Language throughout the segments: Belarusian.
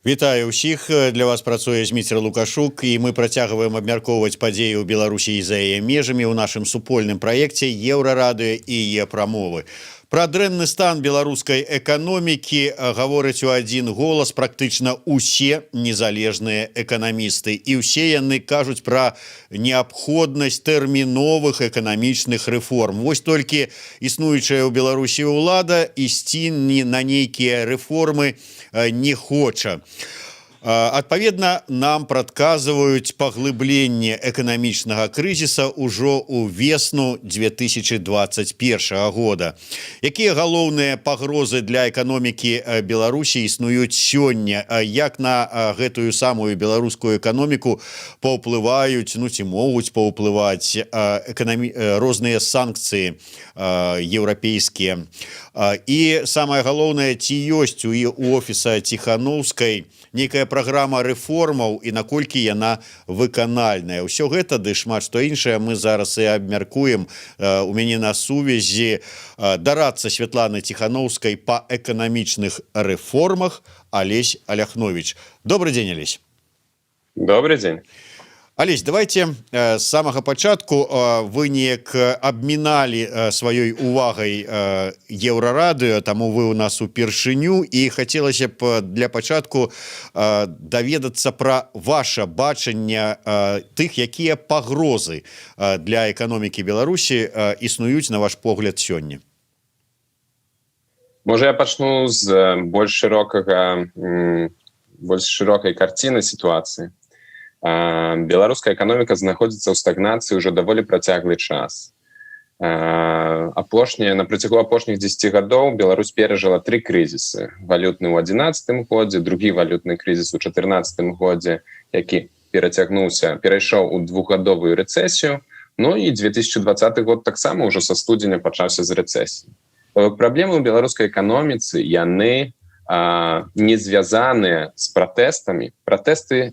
Вітаю ўсіх, для вас працуе Зміцер Лукашук, і мы працягваем абмяркоўваць падзеі ў Беларусі і за яе межамі ў нашым супольным праекце Еўрарадыё і Е-прамовы. Пра дрэнны стан беларускай эканомікі гавораць у адзін голас практычна ўсе незалежныя эканамісты. І ўсе яны кажуць пра неабходнасць тэрміновых эканамічных рэформ. Вось толькі існуючая ў Беларусі ўлада ісці на нейкія рэформы не хоча. Адпаведна, нам прадказваюць паглыбленне эканамічнага крызіса ўжо ў весну 2021 года. Якія галоўныя пагрозы для эканомікі Беларусі існуюць сёння? Як на гэтую самую беларускую эканоміку паўплываюць, ці могуць паўплываць розныя санкцыі еўрапейскія? І самае галоўнае, ці ёсць у офіса Ціхановскай нейкая праграма рэформаў і наколькі яна выканальная. Усё гэта ды шмат што іншае мы зараз і абмяркуем. У мяне на сувязі дарадца Святланы Ціхановскай па эканамічных рэформах Алесь Аляхновіч. Добрый дзень, Алесь. Добрый дзень. Алесь, давайте з самага пачатку вы неяк абміналі сваёй увагай Еўрарадыё, таму вы ў нас упершыню, і хацелася б для пачатку даведацца пра ваша бачанне тых, якія пагрозы для эканомікі Беларусі існуюць, на ваш погляд, сёння. Можа, я пачну з больш шырокай карціны сітуацыі. Беларуская эканоміка знаходзіцца ў стагнацыі ўжо даволі працяглы час. На працягу апошніх 10 гадоў Беларусь перажыла 3 крызісы. Валютны ў 2011 годзе, другі валютны крызіс у 2014 годзе, які перайшоў у двухгадовую рэцэсію, і 2020 год таксама ўжо са студзеня пачаўся з рэцэсіі. Праблемы ў беларускай эканоміцы, яны не звязаныя з пратэстамі. Пратэсты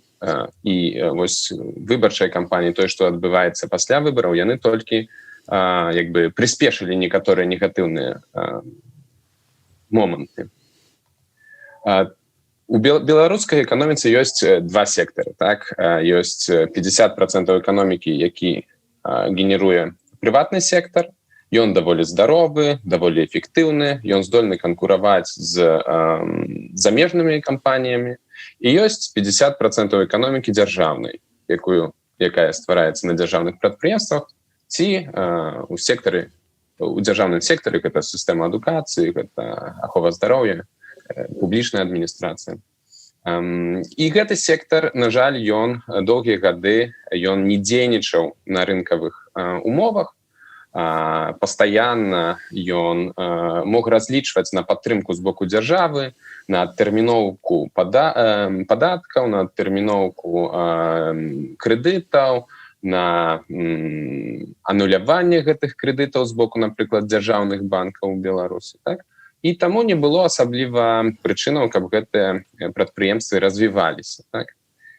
і вось выбарчай кампаніі, тое, што адбываецца пасля выбараў, яны толькі прыспешылі некаторыя негатыўныя моманты. У беларускай эканоміцы ёсць два сектары. Ёсць 50% эканомікі, які генеруе прыватны сектар. Ён даволі здаровы, даволі эфектыўны, ён здольны канкураваць з замежнымі кампаніямі. І ёсць 50% эканомікі дзяржаўнай, якая ствараецца на дзяржаўных прадпрыемствах, ці у дзяржаўным сектары, гэта сістэма адукацыі, гэта ахова здароўя, публічная адміністрацыя. І гэты сектар, на жаль, ён доўгія гады не дзейнічаў на рынкавых умовах. Пастаянна ён мог разлічваць на падтрымку з боку дзяржавы, на адтэрміноўку падаткаў, на адтэрміноўку крэдытаў, на ануляванне гэтых крэдытаў з боку, напрыклад, дзяржаўных банкаў у Беларусі. І таму не было асабліва прычынаў, каб гэтыя прадпрыемствы развіваліся.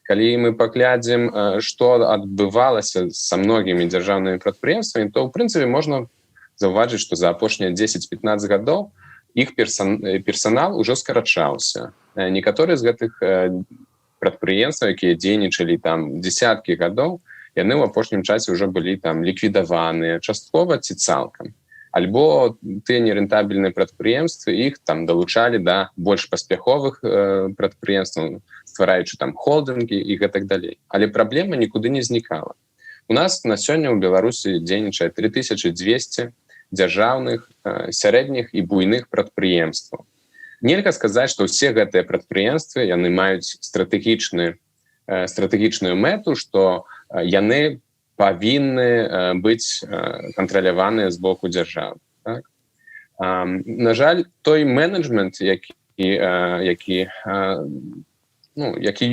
Калі мы паглядзім, што адбывалася са многімі дзяржаўнымі прадпрыемствамі, то, ў прынцыпе, можна заўважыць, што за апошнія 10-15 гадоў іх персанал ужо скарачаўся. Некаторыя з гэтых прадпрыемстваў, якія дзейнічалі дзесяткі гадоў, яны ў апошнім часе ўжо былі ліквідаваныя часткова ці цалкам. Альбо тыя нерэнтабельныя прадпрыемствы, іх далучалі да больш паспяховых прадпрыемстваў, ствараючы холдынгі і гэтак далей. Але праблема нікуды не знікала. У нас на сёння ў Беларусі дзейнічае 3200 дзяржаўных, сярэдніх і буйных прадпрыемстваў. Нельга сказаць, што ўсе гэтыя прадпрыемствы яны маюць стратэгічную мэту, што яны павінны быць кантраляваныя з боку дзяржавы. На жаль, той менеджмент, які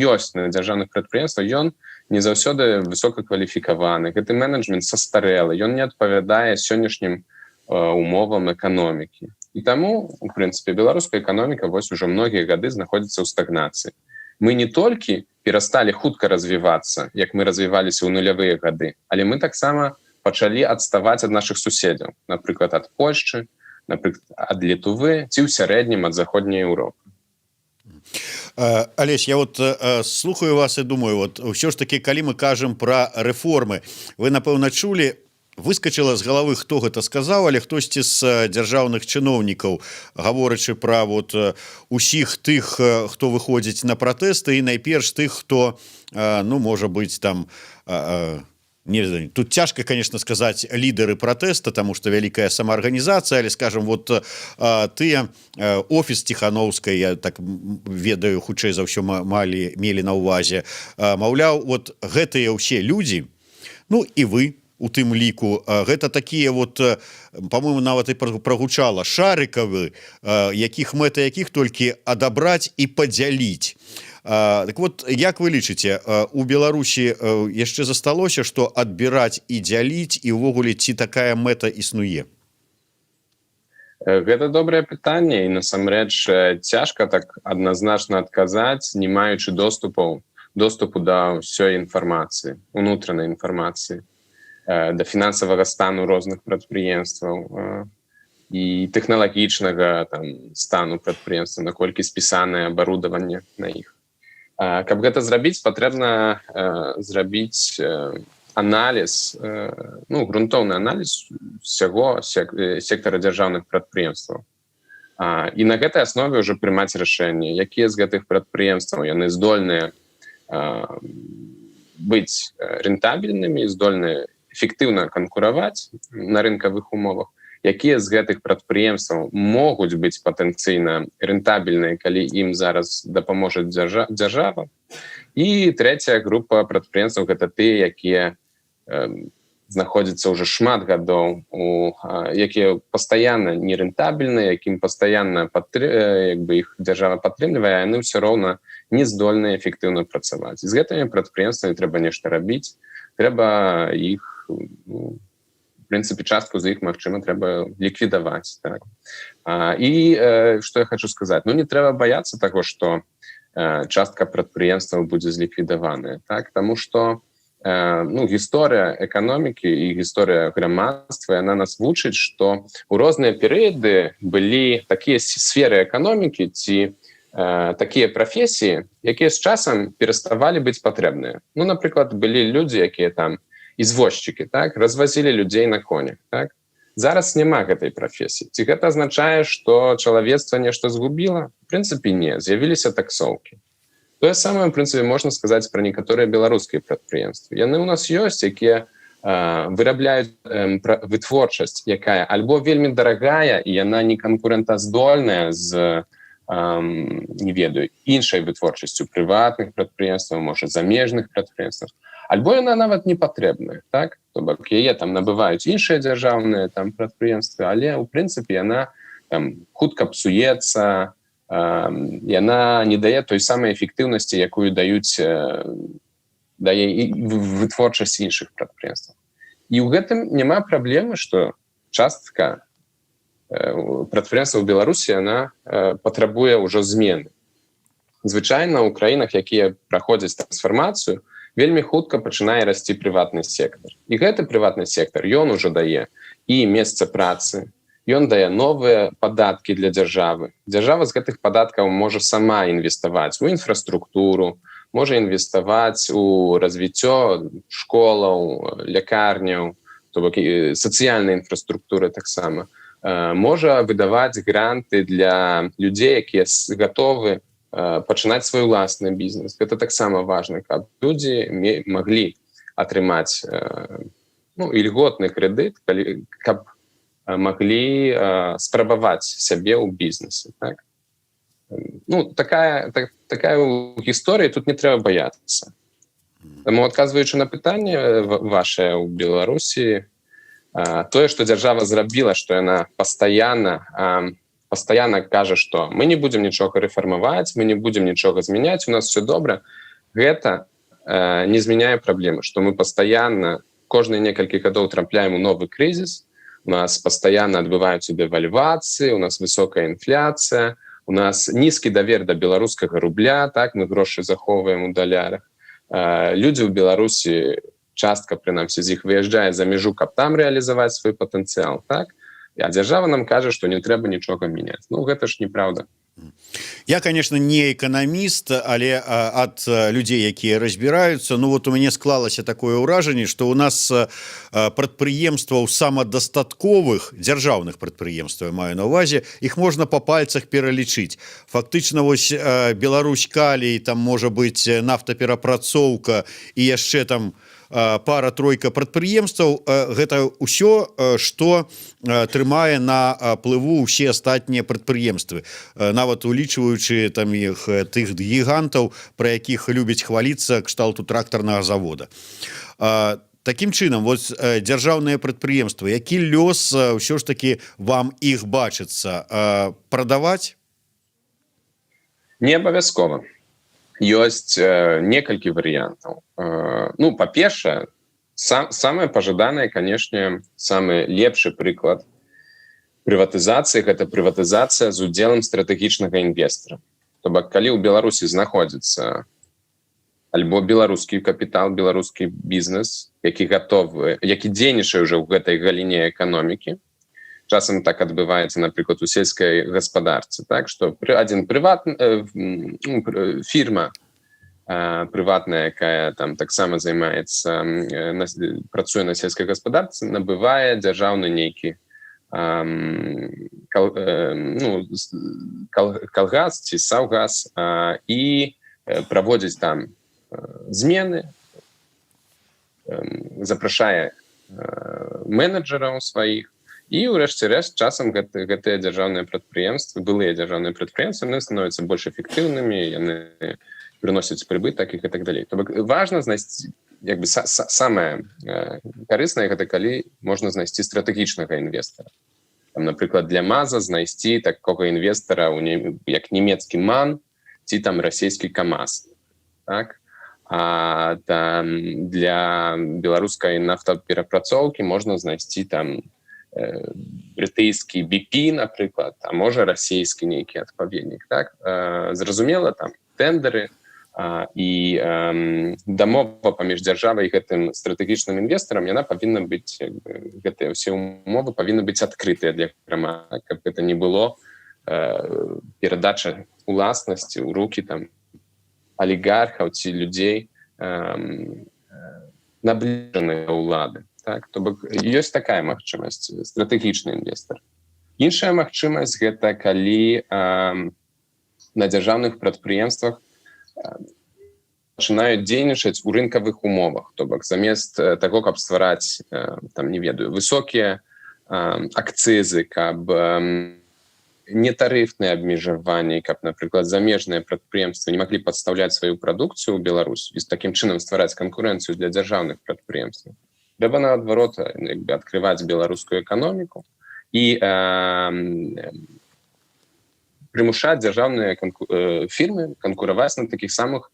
ёсць на дзяржаўных прадпрыемствах, ён не заўсёды высокакваліфікаваны. Гэты менеджмент састарэлы, ён не адпавядае сённяшнім умовам эканомікі. І таму, у прынцыпе, беларуская эканоміка вось ужо многія гады знаходзіцца ў стагнацыі. Мы не толькі перасталі хутка развівацца, як мы развіваліся ў нулявыя гады, але мы таксама пачалі адставаць ад нашых суседзяў, напрыклад, ад Польшчы, напрыклад, ад Літвы, ці ў сярэднім ад заходняй Еўропы. Олесь, я вот слухаю вас и думаю, вот все ж таки, калі мы кажем про рэформы, вы напэўна чулі, выскочила з головы, хто гэта сказаў, але хтосьці з дзяржаўных чыноўнікаў, гаворачы пра вот усіх тых, хто выходзіць на пратэсты, і найперш тых, хто, ну, можа быць там, не знаю, тут цяжка, конечно, сказаць лідары пратэста, тому что вялікая самаарганізацыя, але, скажем, вот тыя офіс Ціхановскай, я так ведаю, хутчэй за ўсё мелі на ўвазе, маўляў, вот гэтыя ўсе людзі, ну і вы у тым ліку, гэта такія вот, по-моему, нават і прагучала, шарыкавы, мэта якіх толькі адабраць і падзяліць. Так вот, як вы лічыце, у Беларусі яшчэ засталося, што адбіраць і дзяліць, і ўвогуле ці такая мэта існуе? Гэта добрае пытанне, і насамрэч цяжка так адназначна адказаць, не маючы доступу да ўсёй інфармацыі, унутранай інфармацыі, да фінансавага стану розных прадпрыемстваў і тэхналагічнага стану прадпрыемства, наколькі спісанае абарудаванне на іх. Каб гэта зрабіць, патрэбна зрабіць аналіз, ну, грунтоўны аналіз усяго сектара дзяржаўных прадпрыемстваў. І на гэтай аснове ўжо прымаць рашэнне, якія з гэтых прадпрыемстваў яны здольныя быць рэнтабельнымі, здольныя эфектыўна канкураваць на рынкавых умовах, якія з гэтых прадпрыемстваў могуць быць патэнцыйна рэнтабельныя, калі ім зараз дапаможа дзяржава. І трэцяя група прадпрыемстваў — гэта тыя, якія знаходзяцца ўжо шмат гадоў, якія пастаянна нерэнтабельныя, якім пастаянна іх дзяржава падтрымлівае, яны ўсё роўна не здольныя эфектыўна працаваць. І з гэтымі прадпрыемствамі трэба нешта рабіць, трэба іх, в принципе, частку з іх, магчыма, трэба ліквідаваць. Так. І што я хочу сказаць? Ну, не трэба баяцца таго, што частка прадпрыемстваў будзе зліквідаваная. Так? Таму што гісторыя эканомікі і гісторыя грамадства, яна нас вучыць, што ў розныя перыяды былі такія сферы эканомікі ці такія прафесіі, якія з часам пераставалі быць патрэбныя. Ну, напрыклад, былі людзі, якія там извозчики, так, развозили людей на конях, так. Зараз няма гэтай прафесіі. Ці гэта азначае, што чалавецтва нешта згубіла? В прынцыпе, не. З'явіліся таксоўкі. Тое самае, в прынцыпе, можна сказаць пра некаторыя беларускія прадпрыемствы. Яны ў нас ёсць, якія вырабляюць вытворчасць, якая альбо вельмі дарагая, і яна не канкурэнтаздольная з, не ведаю, іншай вытворчасцю прыватных прадпрыемстваў, можа, замежных прадпрыемстваў. Альбо яна нават не патрэбная, так? То бок яе там набываюць іншыя дзяржаўныя там прадпрыемствы, але ў прынцыпе яна там хутка псуецца, яна не дае той самай эфектыўнасці, якую дае вытворчасць іншых прадпрыемстваў. І ў гэтым няма праблемы, што частка прадпрыемстваў Беларусі яна патрабуе ўжо змены. Звычайна ў краінах, якія праходзяць трансфармацыю, вельмі хутка пачынае расці прыватны сектар. І гэты прыватны сектар, ён ужо дае і месца працы, ён дае новыя падаткі для дзяржавы. Дзяржава з гэтых падаткаў можа сама інвеставаць у інфраструктуру, можа інвеставаць у развіццё школаў, лякарняў, то бок сацыяльнай інфраструктуры таксама. Можа выдаваць гранты для людзей, якія гатовы пачынаць свой уласны бізнес. Гэта таксама важна, каб людзі маглі атрымаць ільготны крэдыт, каб маглі спрабаваць сябе ў бізнесе. Так? Ну, такая гісторыя, тут не трэба баяцца. Таму, адказваючы на пытанне вашае ў Беларусі, тое, што дзяржава зрабіла, што яна пастаянна кажа, што мы не будзем нічога рэфармаваць, мы не будзем нічога змяняць, у нас все добра. Гэта не змяняе праблемы, што мы пастаянна кожныя некалькі гадоў трапляем у новы крызіс, у нас пастаянна адбываюцца дэвальвацыі, у нас высокая інфляцыя, у нас нізкі давер да беларускага рубля, так, мы грошы захоўваем у далярах. Людзі ў Беларусі, частка, прынамсі, з іх выязджае за мяжу, каб там рэалізаваць свой патэнцыял, так? А дзяржава нам кажа, што не трэба нічога мяняць. Ну, гэта ж неправда. Я, конечно, не экономіст, але ад людзей, якія разбіраюцца, ну вот у мяне склалася такое ўражанне, што у нас прадпрыемстваў самадастатковых дзяржаўных прадпрыемстваў, маю на ўвазе, іх можна па пальцах пералічыць. Фактычна вось Беларусь калій, там можа быць нафтаперапрацоўка і яшчэ там пара-тройка прадпрыемстваў, гэта ўсё, што трымае на плыву ўсе астатнія прадпрыемствы, нават улічваючы там іх тых гігантаў, пра якіх любяць хваліцца, кшталту трактарнага завода. Такім чынам, вот дзяржаўныя прадпрыемствы, які лёс ўсё ж таки вам іх бачыцца, прадаваць? Не абавязкова. Ёсць некалькі варыянтаў. Ну, па-першае, самае пажаданае, канешне, самы лепшы прыклад прыватызацыі — гэта прыватызацыя з удзелам стратэгічнага інвестара. То бок, калі ў Беларусі знаходзіцца альбо беларускі капітал, беларускі бізнес, які дзейнічае ўжо ў гэтай галіне эканомікі, часам так адбываецца, напрыклад, у сельскай гаспадарцы, так, што фірма прыватная, якая там таксама займаецца, працуе на сельскай гаспадарцы, набывае дзяржаўны нейкі калгас ці саўгас і праводзіць там змены, запрашае менеджераў сваіх, і ўрэшце рэшт часам гэтыя дзяржаўныя прадпрыемствы, былыя дзяржаўныя прадпрыемствы, яны становяцца больш эфектыўнымі, яны прыносяць прыбытак і так далей. То бок важна знайсці, як бы самае карыснае, гэта калі можна знайсці стратэгічнага інвестара. Там, напрыклад, для МАЗа знайсці такога інвестара, як нямецкі МАН ці там расійскі КамАЗ. Так? А там для беларускай нафтаперапрацоўкі можна знайсці там брытыйскі BP, напрыклад, а можа расійскі нейкі адпаведнік. Так? Зразумела, там тэндеры і дамова паміж дзяржавай і гэтым стратэгічным інвестарам, яна павінна быць, гэтыя ўсе умовы павінны быць адкрытыя для грамадства, каб гэта не было перадача уласнасці ў рукі там алігархаў ці людзей набліжаных да ўлады. Так, то бок ёсць такая магчымасць, стратэгічны інвестар. Іншая магчымасць — гэта калі на дзяржаўных прадпрыемствах пачынаюць дзейнічаць у рынкавых умовах. То бок замест таго, каб ствараць, там, не ведаю, высокія акцызы, каб нетарыфныя абмежаванні, каб, напрыклад, замежныя прадпрыемствы не маглі падстаўляць сваю прадукцыю ў Беларусь і такім чынам ствараць канкурэнцыю для дзяржаўных прадпрыемстваў. Трэба, наадварот, адкрываць беларускую эканоміку і прымушаць дзяржаўныя фірмы канкураваць на такіх самых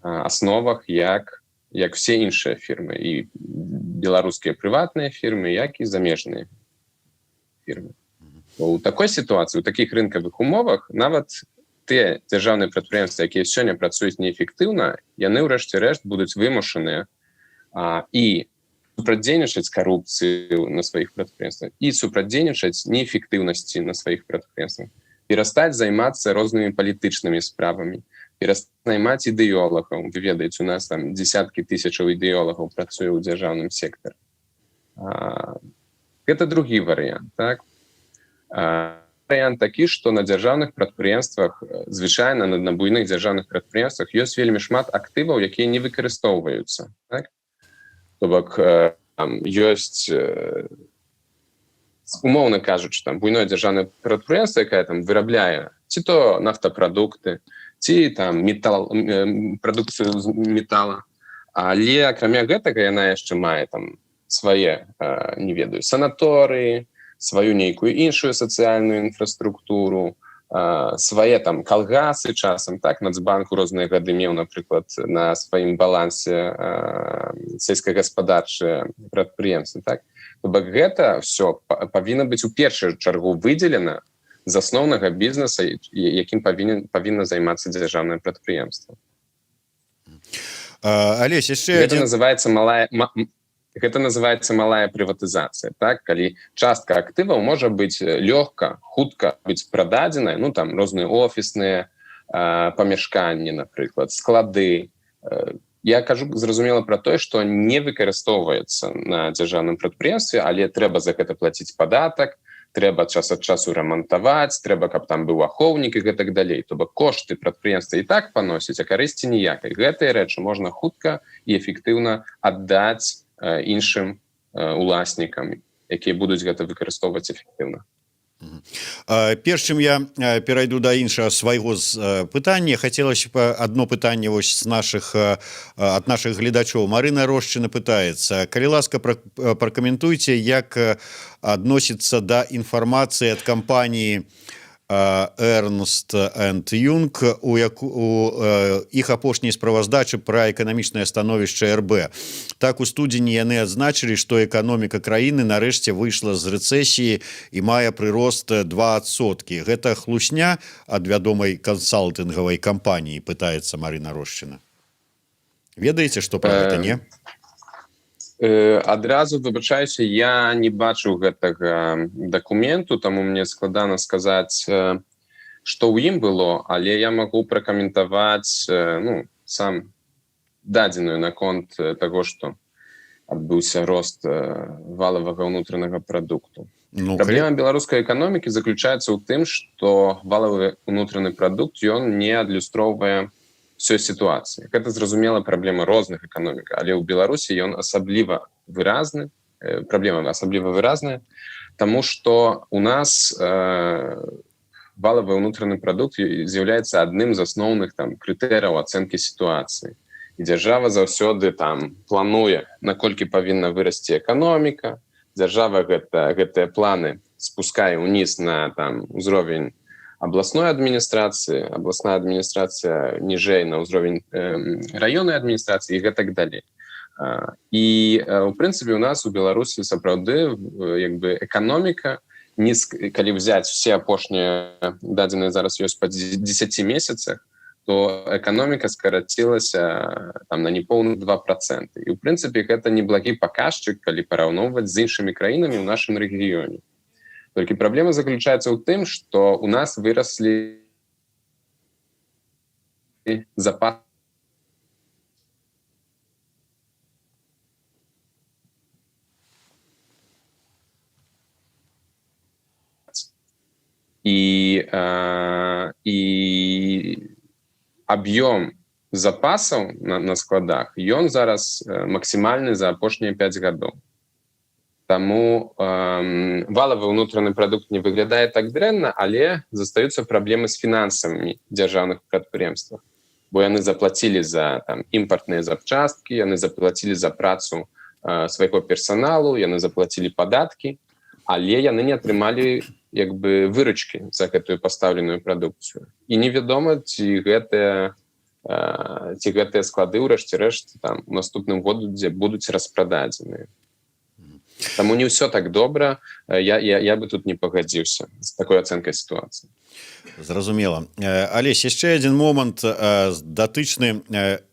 асновах, як все іншыя фірмы. І беларускія прыватныя фірмы, як і замежныя фірмы. У такой сітуацыі, у такіх рынкавых умовах, нават тыя дзяржаўныя прадпрыемствы, якія сёння працуюць неэфектыўна, яны ўрэшце рэшт будуць вымушаныя і супрацьдзейнічаць карупцыі на сваіх прадпрыемствах і супрацьдзейнічаць неэфектыўнасці на сваіх прадпрыемствах, перастаць займацца рознымі палітычнымі справамі, перастаць наймаць ідэолагаў. Вы ведаеце, у нас там дзесяткі тысячаў ідэолагаў працуе ў дзяржаўным сектары. Гэта другі варыянт. Так? Варыянт такі, што на дзяржаўных прадпрыемствах, звычайна на буйных дзяржаўных прадпрыемствах ёсць вельмі шмат актываў, якія не выкарыстоўваюцца. Так? То бок ёсць, умоўна кажучы, там буйное дзяржаўнае прадпрыемства, якое там вырабляе ці то нафтапрадукты, ці там прадукцыю з метала. Але акрамя гэтага яна яшчэ мае там свае, не ведаю, санаторыі, сваю нейкую іншую сацыяльную інфраструктуру, свае там калгасы часам, так, Нацбанк у розныя гады меў, напрыклад, на сваім балансе сельскагаспадарчыя прадпрыемствы, так. То бок гэта ўсё павінна быць у першую чаргу выдзелена з асноўнага бізнеса, якім павінна займацца дзяржаўнае прадпрыемства. Алесь, яшчэ гэта называецца малая... Гэта называецца малая прыватызацыя, так? Калі частка актываў можа быць лёгка, хутка быць прададзеная, ну там розныя офісныя памяшканні, напрыклад, склады. Я кажу зразумела пра тое, што не выкарыстоўваецца на дзяржаўным прадпрыемстве, але трэба за гэта плаціць падатак, трэба час ад часу рамантаваць, трэба, каб там быў ахоўнік і гэтак далей. То бок кошты прадпрыемства і так паносяць, а карысці ніякай. Гэтыя рэчы можна хутка і эфектыўна аддаць іншым уласнікам, якія будуць гэта выкарыстоўваць эфектыўна. Перш чым я перайду да іншага свайго пытання, хацелася б одно пытанне вось ад нашых гледачоў. Марына Рошчына пытаецца: калі ласка, пракаментуйце, як адносіцца да інфармацыі ад кампаніі Ernst & Young у іх апошняй справаздачы пра эканамічнае становішча РБ. Так, у студзені яны адзначылі, што эканоміка краіны нарэшце выйшла з рэцэсіі і мае прырост 2%. Гэта хлусня ад вядомай кансалтынгавай кампаніі, пытаецца Марына Рошчына. Ведаеце, што пра гэта, не? Адразу выбачаюся, я не бачыў гэтага дакументу, таму мне складана сказаць, што ў ім было, але я магу пракаментаваць сам дадзеную наконт таго, што адбыўся рост валавага ўнутранага прадукту. Праблема беларускай эканомікі заключаецца ў тым, што валавы ўнутраны прадукт ён не адлюстроўвае всей ситуации. Это, зразумела, праблема розных эканомік, але ў Беларусі ён асабліва выразны, праблема асабліва выразная, таму што у нас валавы ўнутраны прадукт з'яўляецца адным з асноўных крытэрыяў ацэнкі сітуацыі. І дзяржава заўсёды плануе, наколькі павінна вырасці эканоміка, дзяржава гэтыя планы спускае ўніз на ўзровень областной адміністрацыі, областная адміністрацыя ніжэй на ўзровень раённай адміністрацыі і гэтак далей. І, у прынцыпе, у нас у Беларусі сапраўды эканоміка, калі взять все апошнія дадзеныя зараз ёсць па 10 месяцах, то эканоміка скарацілася на непоўных 2%. І, у прынцыпе, гэта неблагі паказчык, калі параўноўваць з іншымі краінамі ў нашым рэгіёне. Толькі праблема заключаецца ў тым, што у нас выраслі запасы і аб'ём запасаў на складах, ён зараз максімальны за апошнія 5 гадоў. Таму валавы ўнутраны прадукт не выглядае так дрэнна, але застаюцца праблемы з фінансамі дзяржаўных прадпрыемствах. Бо яны заплацілі за імпартныя запчасткі, яны заплацілі за працу свайго персаналу, яны заплацілі падаткі, але яны не атрымалі выручкі за гэтую пастаўленую прадукцыю. І невядома, ці гэтыя склады ўрэшце рэшт у наступным годзе будуць распрададзеныя. Таму не ўсё так добра, я бы тут не пагадзіўся з такой ацэнкай сітуацыі. Зразумела. Алесь, яшчэ адзін момант датычны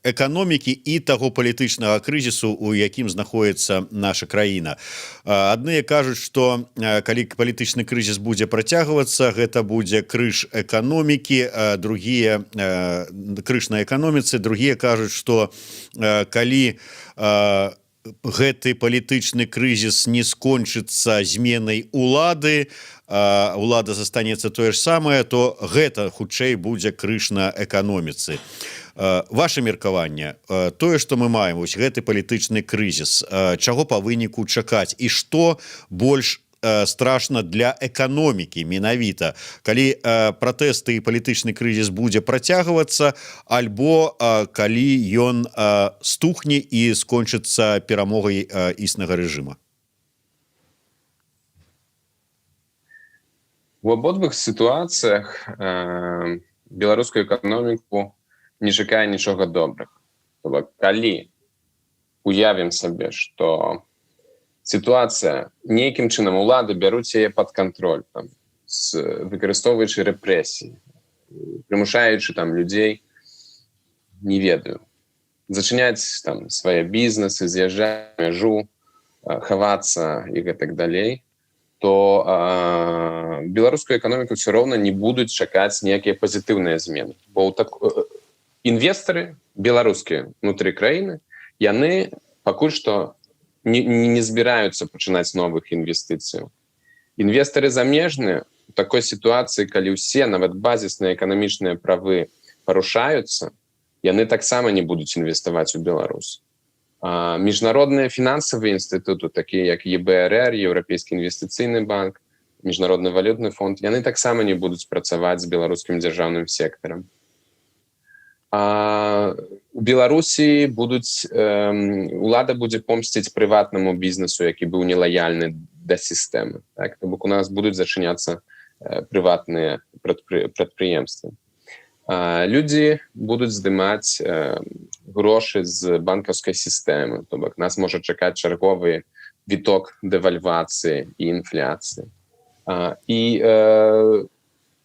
эканомікі і таго палітычнага крызісу, у якім знаходіцца наша краіна. Адныя кажуць, што калі палітычны крызіс будзе працягвацца, гэта будзе крыж эканомікі, другія крыж на эканоміцы, другія кажуць, што калі гэты палітычны крызіс не скончыцца зменай улады, улада застанецца тое ж самае, то гэта хутчэй будзе крыж на эканоміцы. Ваше меркаванне, тое, што мы маем, вось гэты палітычны крызіс, чаго па выніку чакаць і што больш страшна для эканомікі менавіта, калі пратэсты і палітычны крызіс будзе працягвацца, альбо калі ён стухне і скончыцца перамогай існага рэжыма? У абодвух сітуацыях беларускую эканоміку не чакае нічога добрага. Калі уявім сабе, што сітуацыя нейкім чынам улады бяруць яе пад кантроль, выкарыстоўваючы рэпрэсіі, прымушаючы людзей, не ведаю, зачыняць свае бізнесы, з'язджаць мяжу, хавацца і гэтак далей, то беларускую эканоміку все роўна не будуць чакаць некія пазітыўныя змены. Бо інвестары беларускія внутры краіны, яны пакуль што не збіраюцца пачынаць новых інвестыцыяў. Інвестары замежныя у такой сітуацыі, калі ўсе нават базісныя эканамічныя правы парушаюцца, яны таксама не будуць інвеставаць у Беларусь. Міжнародныя фінансавыя інстытуты, такія як ЕБРР, Еўрапейскі інвестыцыйны банк, Міжнародны валютны фонд, яны таксама не будуць працаваць з беларускім дзяржаўным сектарам. У Беларусі улада будзе помсціць прыватнаму бізнесу, які быў нелаяльны да сістэмы. Так? То бок у нас будуць зачыняцца прыватныя прадпрыемствы. Людзі будуць здымаць грошы з банкаўскай сістэмы, то бок нас можа чакаць чарговы віток дэвальвацыі і інфляцыі. І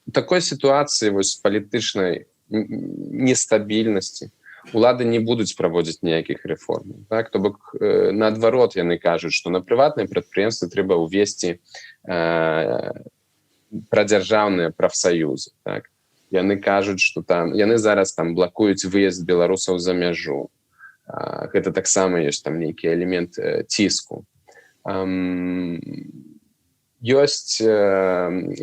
у такой сітуацыі палітычнай нестабільнасці улады не будуць праводзіць ніякіх рэформаў. Так? То бок наадварот яны кажуць, што на прыватныя прадпрыемствы трэба ўвесці прадзяржаўныя прафсаюзы. Так? Яны кажуць, што яны зараз блакуюць выезд беларусаў за мяжу. Гэта таксама ёсць нейкі элемент ціску. Ёсць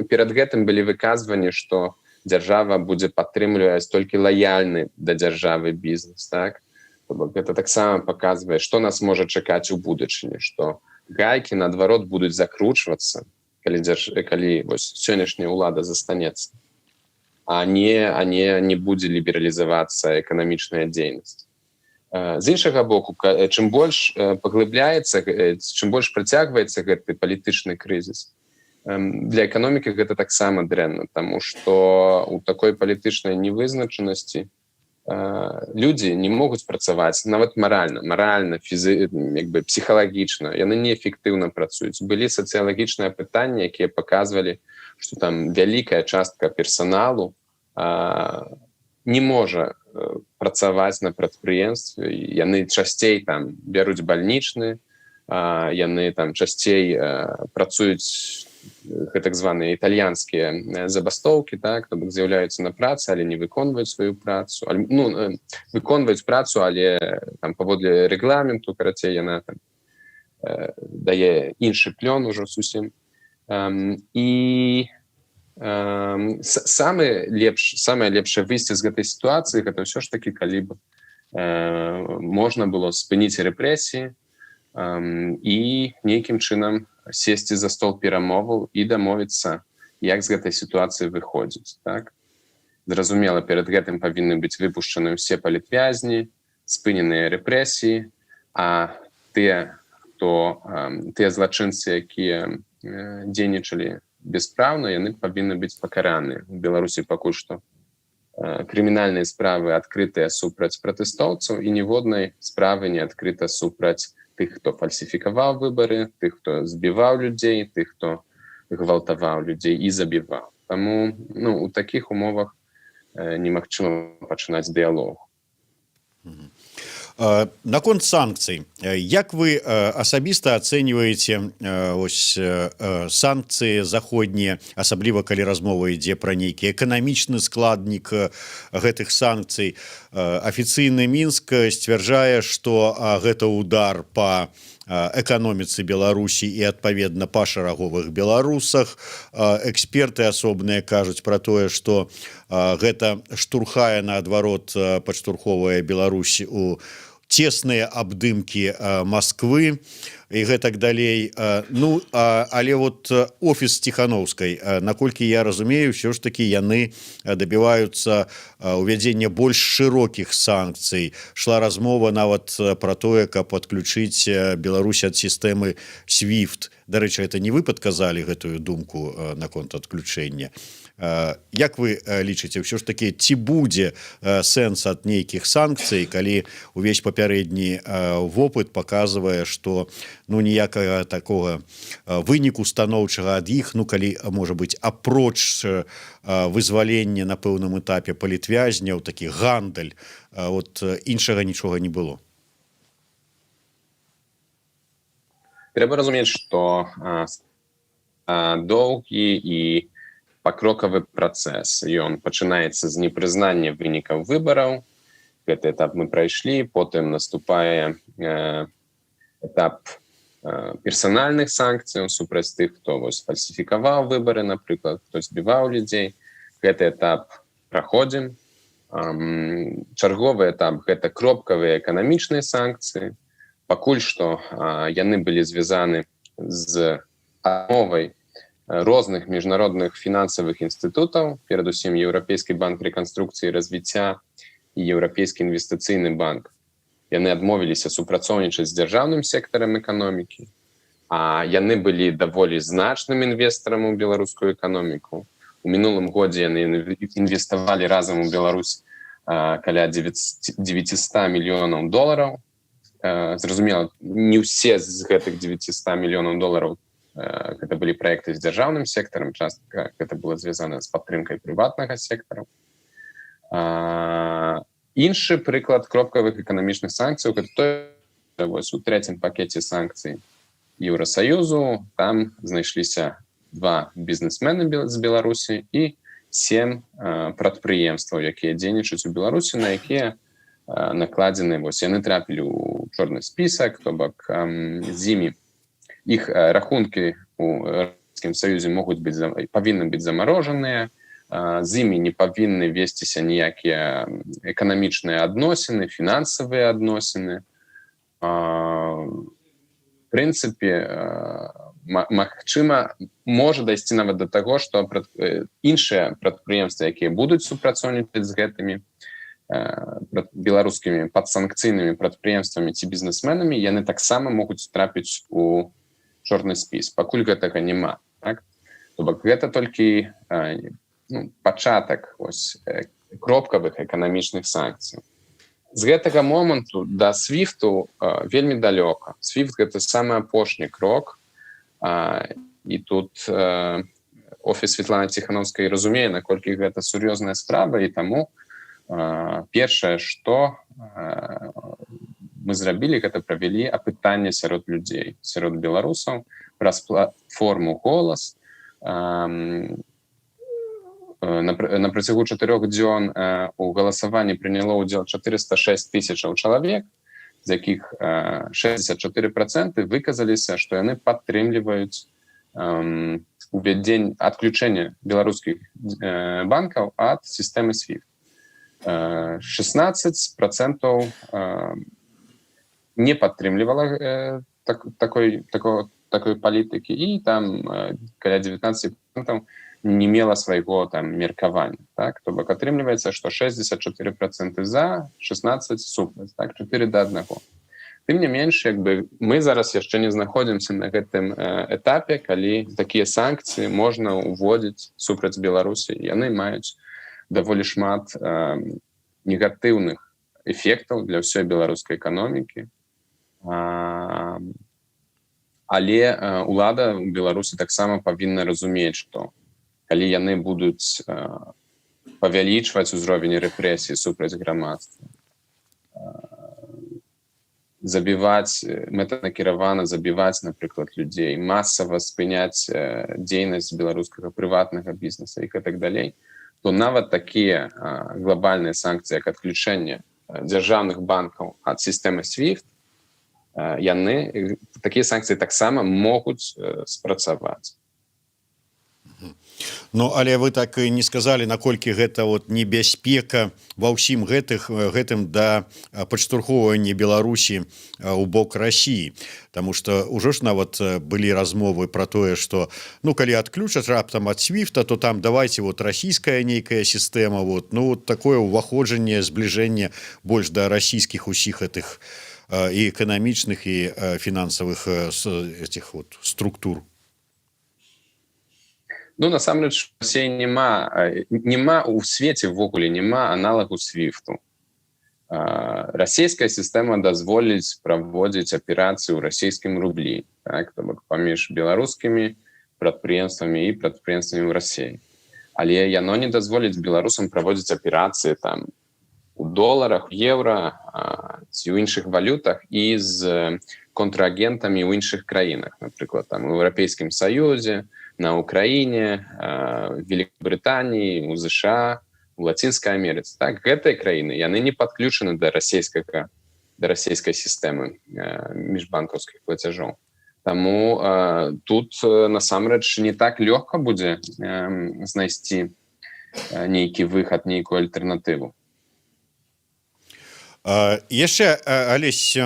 перад гэтым былі выказванні, што дзяржава будзе падтрымліваць толькі лаяльны да дзяржавы бізнес. Так? Гэта таксама паказвае, што нас можа чакаць у будучыні, што гайкі наадварот будуць закручвацца, калі сённяшняя ўлада застанецца. А не будзе лібералізавацца эканамічная дзейнасць. З іншага боку, чым больш паглыбляецца, чым больш працягваецца гэты палітычны крызіс, для эканомікі гэта таксама дрэнна, таму што у такой палітычнай невызначанасці людзі не могуць працаваць нават маральна, псіхалагічна, яны неэфектыўна працуюць. Былі сацыялагічныя пытанні, якія паказвалі, што вялікая частка персаналу не можа працаваць на прадпрыемстве, яны часцей бяруць бальнічны, яны часцей працуюць так званыя італьянскія забастоўкі, так, то бок з'яўляюцца на працы, але не выконваюць сваю працу, выконваюць працу, але паводле рэгламенту, карацей, яна дае іншы плён ужо зусім. І самае лепшае выйсце з гэтай сітуацыі гэта ўсё ж такі, калі б можна было спыніць рэпрэсіі і нейкім чынам сесці за стол перамоваў і дамовіцца, як з гэтай сітуацыі выходзіць. Так? Зразумела, перад гэтым павінны быць выпушчаны ўсе палітвязні, спыненыя рэпрэсіі, а тыя злачынцы, якія дзейнічалі беспраўна, яны павінны быць пакараны. У Беларусі пакуль што крымінальныя справы адкрытыя супраць пратэстоўцаў і ніводнай справы не адкрыта супраць тых, хто фальсіфікаваў выбары, тых, хто збіваў людзей, тых, хто гвалтаваў людзей і забіваў. Таму у такіх умовах немагчыма пачынаць дыялог. Наконт санкцый, як вы асабіста ацэньваеце санкцыі заходнія, асабліва калі размова ідзе пра нейкі эканамічны складнік гэтых санкцый? Афіцыйны Мінск сцвярджае, што гэта удар па эканоміцы Беларусі і адпаведна па шараговых беларусах. Эксперты асобныя кажуць пра тое, што гэта штурхае наадварот, падштурхоўвае Беларусь у цесныя абдымкі Масквы і гэтак далей. Але офіс Ціхановскай, наколькі я разумею, ўсё ж такі яны дабіваюцца увядзення больш шырокіх санкцый. Шла размова нават пра тое, каб адключыць Беларусь ад сістэмы SWIFT. Дарэчы, это не вы падказалі гэтую думку наконт адключэння. Як вы лічыце, ўсё ж такі, ці будзе сэнс ад нейкіх санкцый, калі увесь папярэдні вопыт паказвае, што ніякага такога выніку станоўчага ад іх, калі, можа быць, апроч вызвалення на пэўным этапе палітвязняў, такі гандаль, іншага нічога не было? Трэба разумець, што доўгі і пакрокавы працэс. Ён пачынаецца з непрызнання вынікаў выбараў. Гэты этап мы прайшлі, потым наступае этап персанальных санкцыяў супраць тых, хто фальсіфікаваў выбары, напрыклад, хто збіваў людзей. Гэты этап праходзім. Чарговы этап – гэта кропкавыя эканамічныя санкцыі. Пакуль што яны былі звязаны з адмовай розных міжнародных фінансавых інстытутаў, перадусім Еўрапейскі банк рэканструкцыі і развіцця і Еўрапейскі інвестыцыйны банк. Яны адмовіліся супрацоўнічаць з дзяржаўным сектарам эканомікі, а яны былі даволі значным інвестарам у беларускую эканоміку. У мінулым годзе яны інвеставалі разам у Беларусь каля 900 мільёнаў долараў. Зразумела, не ўсе з гэтых 900 мільёнаў долараў гэта былі праекты з дзяржаўным сектарам, частка гэта было звязана з падтрымкай прыватнага сектару. Іншы прыклад кропкавых эканамічных санкцыяў гэта у трэцім пакеце санкцый Еўрасаюзу. Там знайшліся 2 бізнесмена з Беларусі і 7 прадпрыемстваў, якія дзейнічаюць у Беларусі, на якія накладзены, яны трапілі ў чорны спісак, то бок з імі іх рахункі у Еўрапейскім Саюзе павінны быць замарожаныя, з імі не павінны весціся ніякія эканамічныя адносіны, фінансавыя адносіны. В прынцыпе, магчыма, можа дайсці нават да таго, што іншыя прадпрыемствы, якія будуць супрацоўнічаць з гэтымі беларускімі падсанкцыйнымі прадпрыемствамі ці бізнесменамі, яны таксама могуць трапіць у чорны спіс. Пакуль гэтага няма. То бок гэта толькі пачатак кропкавых эканамічных санкцый. З гэтага моманту да свіфту вельмі далёка. Свіфт гэта самы апошні крок, і тут офіс Святланы Ціхановскай разумее, наколькі гэта сур'ёзная справа, і таму першае, што мы зрабілі, гэта правялі апытанне сярод людзей, сярод беларусаў праз платформу «Голас». На працягу 4 дзён у галасаванні прыняло ўдзел 406 тысячаў чалавек, з якіх 64% выказаліся, што яны падтрымліваюць адключэнне беларускіх банкаў ад сістэмы SWIFT. 16% не падтрымлівала такой палітыкі, і там каля 19% не мела свайго меркавання. То бок атрымліваецца, што 64% за, 16% супраць, 4:1. Тым не менш, мы зараз яшчэ не знаходзімся на гэтым этапе, калі такія санкцыі можна ўводзіць супраць Беларусі. Яны маюць даволі шмат негатыўных эфектаў для ўсёй беларускай эканомікі. Але ўлада ў Беларусі таксама павінна разумець, што калі яны будуць павялічваць узровень рэпрэсій супраць грамадства, мэтанакіравана забіваць, напрыклад, людзей, масава спыняць дзейнасць беларускага прыватнага бізнеса і так далей, то нават такія глобальныя санкцыі, як адключэнне дзяржаўных банкаў ад сістэмы SWIFT, такія санкцыі таксама могуць спрацаваць. Ну, але вы так і не сказалі, наколькі гэта небяспека ва ўсім гэтым да падштурхоўвання Беларусі ў бок Расіі. Таму што ўжо ж нават былі размовы пра тое, што калі адключаць раптам ад SWIFT, то там давайце расійская нейкая сістэма, такое ўваходжанне, збліжэнне больш да расійскіх усіх гэтых і эканамічных, і фінансавых структур. Насамрэч, няма у свеце ўвогуле няма аналагу SWIFT-у. Расійская сістэма дазволіць праводзіць аперацыі ў расійскім рублі, то бок паміж беларускімі прадпрыемствамі і прадпрыемствамі ў Расіі. Але яно не дазволіць беларусам праводзіць аперацыі у доларах, еўра ці ў іншых валютах і з контрагентамі ў іншых краінах, напрыклад там у Еўрапейскім Саюзе, на Украіне, Великобрытаніі, у ЗША, у Лацінскай Амерыцы. Так, гэтыя краіны яны не падключаны да расійскай сістэмы міжбанкаўскіх плацяжоў. Таму тут насамрэч не так лёгка будзе знайсці нейкі выхад, нейкую альтэрнатыву. Яшчэ, Алесь,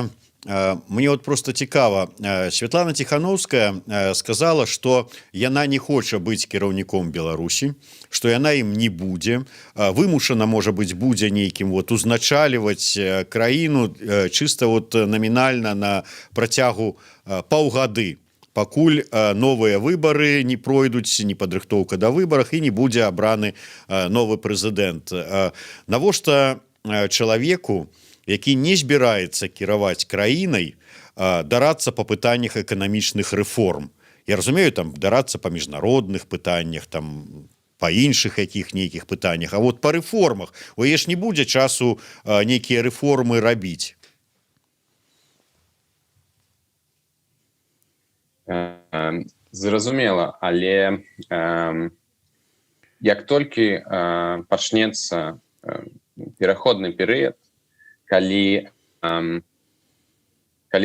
мне вот просто цікава, Святлана Тихановская сказала, што яна не хоча быць кіраўніком Беларусі, што яна ім не будзе, вымушана, можа быць, будзе нейкім вот узначальваць краіну чыста вот намінальна на працягу паўгады, пакуль новыя выбары не пройдуць, не падрыхтоўка да выбарах і не будзе абраны новы прэзідэнт. Навошта чалавеку, які не збіраецца кіраваць краінай, дарацца па пытаннях эканамічных рэформ? Я разумею, там дарацца па міжнародных пытаннях, там па іншых якіх нейкіх пытаннях, а вот па рэформах у яе ж не будзе часу нейкія рэформы рабіць. Зразумела, але як толькі пачнецца пераходны перыяд, калі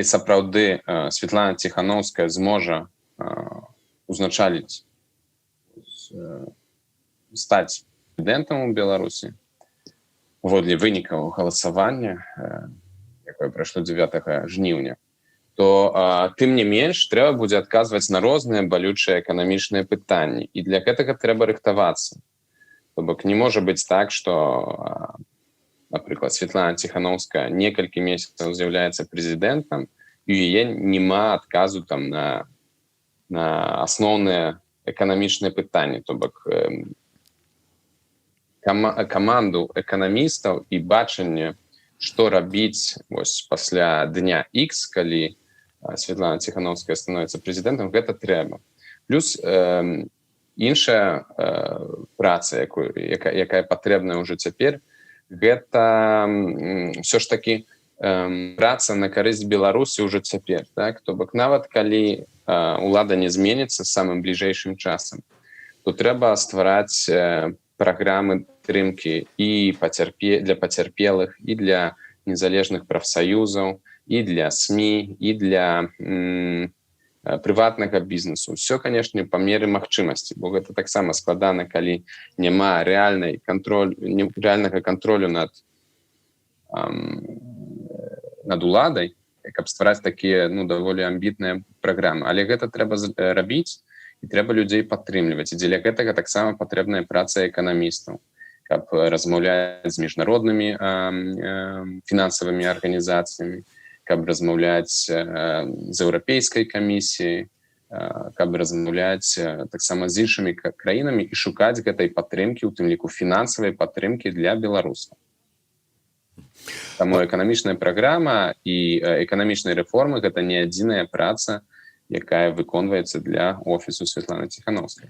сапраўды Святлана Тихановская зможа узначаліць, стаць прэзідэнтам у Беларусі паводле вынікаў галасавання, якое прайшло 9 жніўня, то тым не менш трэба будзе адказваць на розныя балючыя эканамічныя пытанні, і для гэтага трэба рыхтавацца. То бок не можа быць так, што напрыклад, Святлана Тихановская некалькі месяцаў з'яўляецца прэзідэнтам, і у яе няма адказу там на асноўныя эканамічныя пытанні. То бок каманду эканамістаў і бачанне, што рабіць вось пасля дня X, калі Святлана Тихановская становіцца прэзідэнтам, гэта трэба. Плюс іншая праца, якая патрэбная ўжо цяпер, гэта ўсё ж такі праца на карысць Беларусі ўжо цяпер. Так? То бок нават калі ўлада не зменіцца самым бліжэйшым часам, то трэба ствараць праграмы падтрымкі і для пацярпелых, і для незалежных прафсаюзаў, і для СМІ, і для прыватнага бізнесу. Усё, канешне, па меры магчымасці, бо гэта таксама складана, калі няма рэальнага кантролю над уладай, каб ствараць такія даволі амбітныя праграмы. Але гэта трэба рабіць, і трэба людзей падтрымліваць. І дзеля гэтага таксама патрэбная праца эканамістаў, каб размаўляць з міжнароднымі фінансавымі арганізацыямі, каб размаўляць з Еўрапейскай камісіяй, каб размаўляць таксама з іншымі краінамі і шукаць гэтай падтрымкі, у тым ліку фінансавай падтрымкі для беларусаў. Таму эканамічная праграма і эканамічныя рэформы — гэта не адзіная праца, якая выконваецца для офісу Святланы Тихановскай.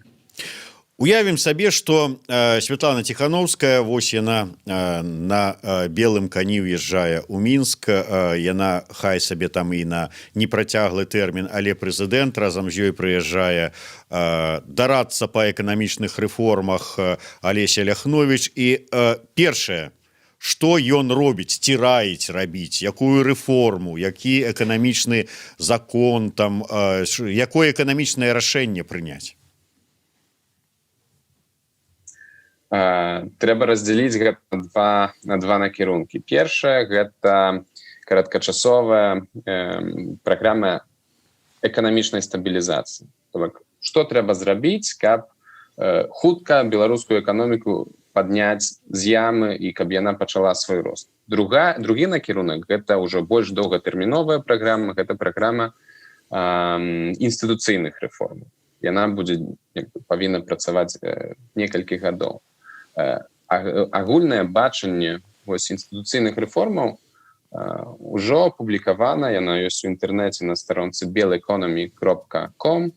Уявім сабе, што Святлана Тихановская, вось яна на белым кані ўязджае ў Мінск, яна хай сабе там і на непрацяглы тэрмін, але прэзідэнт разам з ёй прыязджае дарацца па эканамічных рэформах Алеся Ляхновіч, і першае, што ён робіць, ці раіць рабіць, якую рэформу, які эканамічны закон, там, якое эканамічнае рашэнне прыняць? Трэба раздзяліць гэта на два накірункі. Першае — гэта кароткачасовая праграма эканамічнай стабілізацыі. Што трэба зрабіць, каб хутка беларускую эканоміку падняць з ямы і каб яна пачала свой рост. Другі накірунак — гэта ўжо больш доўгатэрміновая праграма, гэта праграма інстытуцыйных рэформаў. Яна павінна працаваць некалькі гадоў. Агульнае бачанне інстытуцыйных рэформаў ўжо апублікавана, яно ёсць у інтэрнэце на старонцы belleconomy.com.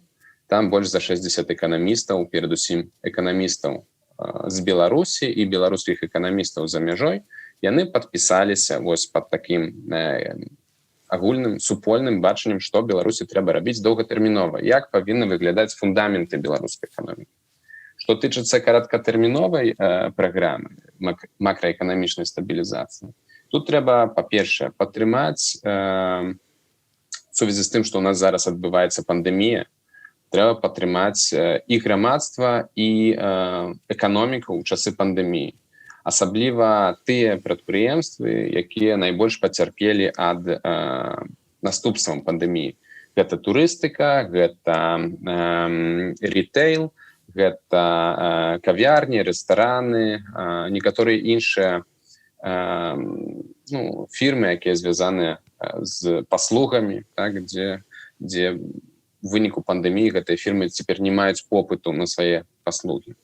Там больш за 60 эканамістаў, перадусім эканамістаў з Беларусі і беларускіх эканамістаў за мяжой, яны падпісаліся пад такім агульным супольным бачаннем, што Беларусі трэба рабіць доўгатэрмінова, як павінны выглядаць фундаменты беларускай эканомікі. Што тычыцца кароткатэрміновай праграмы макраэканамічнай стабілізацыі, тут трэба, па-першае, падтрымаць у сувязі з тым, што ў нас зараз адбываецца пандэмія, трэба падтрымаць і грамадства, і эканоміку ў часы пандэміі. Асабліва тыя прадпрыемствы, якія найбольш пацярпелі ад наступстваў пандэміі. Гэта турыстыка, гэта рітэйл, гэта кавярні, рэстараны, некаторыя іншыя фірмы, якія звязаныя з паслугамі, так, дзе у выніку пандэміі гэтыя фірмы цяпер не маюць попыту на свае паслугі.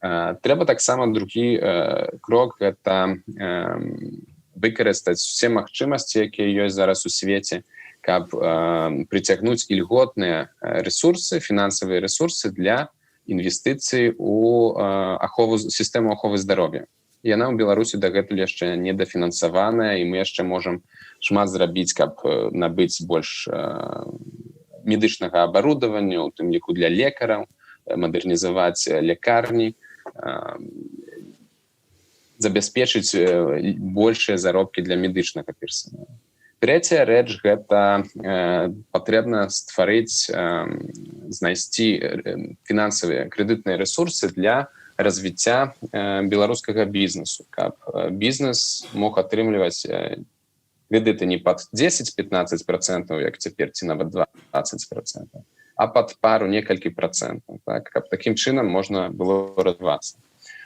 Трэба таксама другі крок, гэта выкарыстаць усе магчымасці, якія ёсць зараз у свеце, каб прыцягнуць ільготныя рэсурсы, фінансавыя рэсурсы для інвестыцый у сістэму аховы здароўя. Яна ў Беларусі дагэтуль яшчэ недафінансаваная, і мы яшчэ можам шмат зрабіць, каб набыць больш медычнага абарудавання, у тым ліку для лекараў, мадэрнізаваць лекарні, забяспечыць большыя заробкі для медычнага персонала. Трэцяя рэч – гэта патрэбна стварыць, знайсці фінансавыя крэдытныя рэсурсы для развіцця беларускага бізнесу, каб бізнес мог атрымліваць крэдыты не пад 10-15%, як цяпер, ці нават 20%, а пад пару некалькі процентаў, так, каб такім чынам можна было развівацца.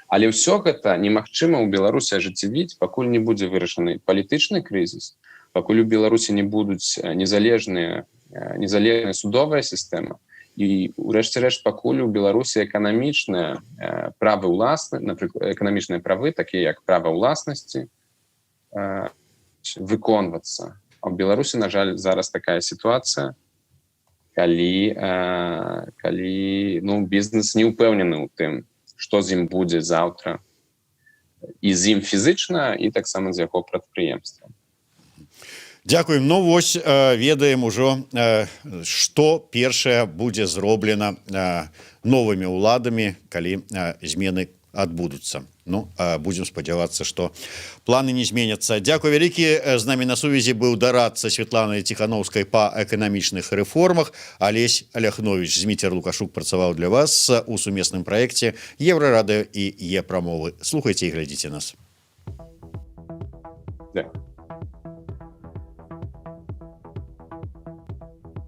Але ўсё гэта немагчыма ў Беларусі ажыццявіць, пакуль не будзе вырашаны палітычны крызіс, пакуль у Беларусі не будуць незалежная судовая сістэма, і ўрэшце рэшт, пакуль у Беларусі эканамічныя правы ўласнасці, напрыклад, эканамічныя правы, такія як права ўласнасці, выконвацца. А ў Беларусі, на жаль, зараз такая сітуацыя, калі бізнес не ўпэўнены ў тым, што з ім будзе заўтра, і з ім фізычна, і таксама з яго прадпрыемствам. Дзякуем. Ну вось ведаем ужо, што першае будзе зроблена новымі ўладамі, калі змены адбудуцца. Ну, будзем спадзявацца, што планы не зменяцца. Дзякуй вялікі. З намі на сувязі быў дарадца Светланы Ціханаўскай па эканамічных рэформах. Алесь Ляхновіч, Зміцер Лукашук працаваў для вас у сумесным праекце Еўрарадыё і Е-прамовы. Слухайце і глядзіце нас. Дзякуй.